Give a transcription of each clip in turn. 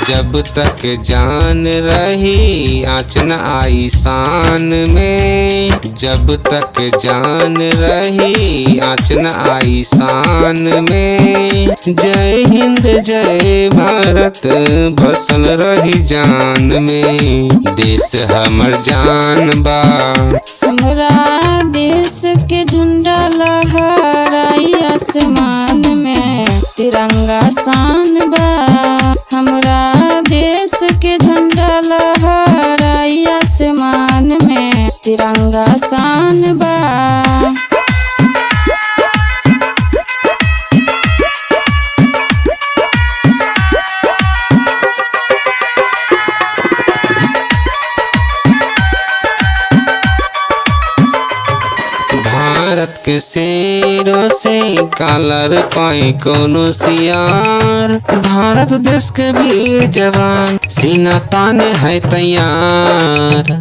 जब तक जान रही आँच न आई शान में, जब तक जान रही आँच न आई शान में। जय हिंद जय भारत बसल रही जान में, देश हमर जान बा। हमरा देश के झंडा लहराई आसमान में, तिरंगा शान बा। हमरा देश के झंडा लहराई आसमान में, तिरंगा शान बा। भारत के शेरों से कालर पाए कोनो सियार, भारत देश के वीर जवान सीना ताने है तैयार।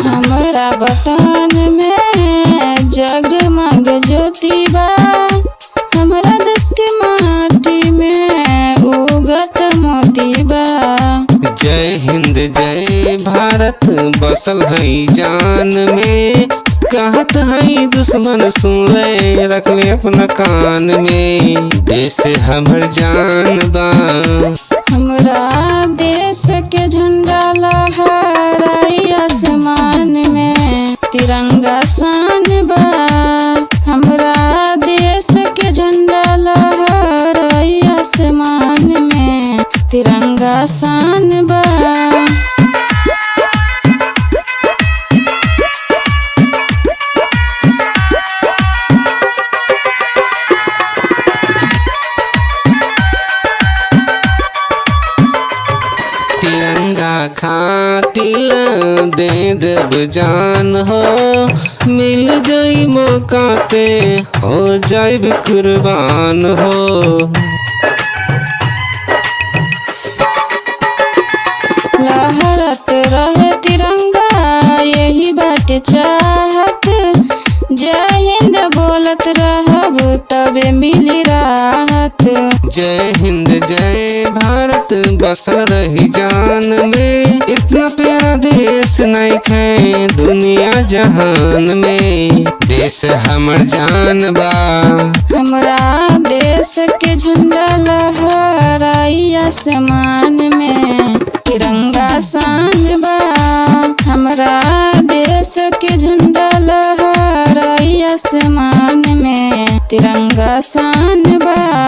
हमरा वतन में जगमग ज्योति बा, हमरा देश के माटी में उगत मोती बा। जय हिंद जय भारत बसल है जान में, कहत है दुश्मन सुन ले रख ले अपना कान में, देश हमर जान बा। हमरा देश के झंडा लहराई आसमान में, तिरंगा शान बा। हमरा देश के झंडा लहराई आसमान में, तिरंगा शान बा। तिरंगा खातिर दे देब जान हो, मिल जाई मौका पे हो जाइब कुर्बान हो। लहरत रहे तिरंगा यही बाटे चाहत, जय हिंद बोलत रहब तबे मिली राहत। जय हिंद जय भारत बसल रही जान में, इतना प्यारा देश नहीं खे दुनिया जहान में, देश हमर जान बा। हमरा देश के झंडा लहराई आसमान में, तिरंगा शान बा। हमरा देश के झंडा लहराई आसमान में, तिरंगा शान बा।